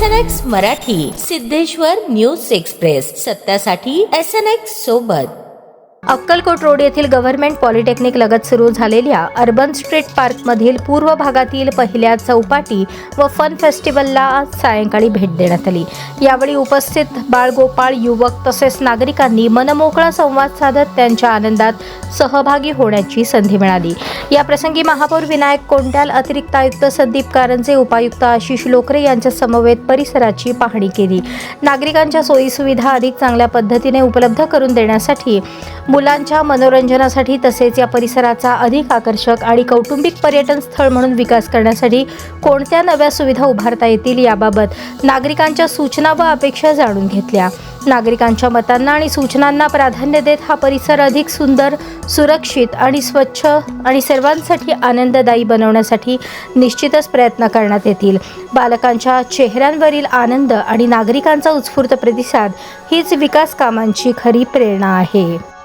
SNX Marathi, Siddheshwar news express, सत्यासाठी SNX सोबत. Akkalkot road येथील गव्हर्नमेंट पॉलिटेक्निक लगत सुरू झालेल्या अर्बन स्ट्रीट पार्कमधील पूर्व भागातील पहिल्या चौपाटी व फन फेस्टिवलला सायंकाळी भेट देण्यात आली. यावेळी उपस्थित बाळगोपाळ युवक तसेच नागरिकांनी मनमोकळा संवाद साधत त्यांच्या आनंदात सहभागी होण्याची संधी मिळाली. या प्रसंगी महापौर विनायक कोंडाल, अतिरिक्त आयुक्त संदीप कारंजे, उपायुक्त आशिष लोकरे यांच्या समवेत परिसराची पाहणी केली. नागरिकांच्या सोयीसुविधा अधिक चांगल्या पद्धतीने उपलब्ध करून देण्यासाठी, मुलांच्या मनोरंजनासाठी तसेच या परिसराचा अधिक आकर्षक आणि कौटुंबिक पर्यटन स्थळ म्हणून विकास करण्यासाठी कोणत्या नव्या सुविधा उभारता येतील याबाबत नागरिकांच्या सूचना व अपेक्षा जाणून घेतल्या. नागरिकांच्या मतांना आणि सूचनांना प्राधान्य देत हा परिसर अधिक सुंदर, सुरक्षित आणि स्वच्छ आणि सर्वांसाठी आनंददायी बनवण्यासाठी निश्चितच प्रयत्न करण्यात येतील. बालकांच्या चेहऱ्यांवरील आनंद आणि नागरिकांचा उत्स्फूर्त प्रतिसाद हीच विकास कामांची खरी प्रेरणा आहे.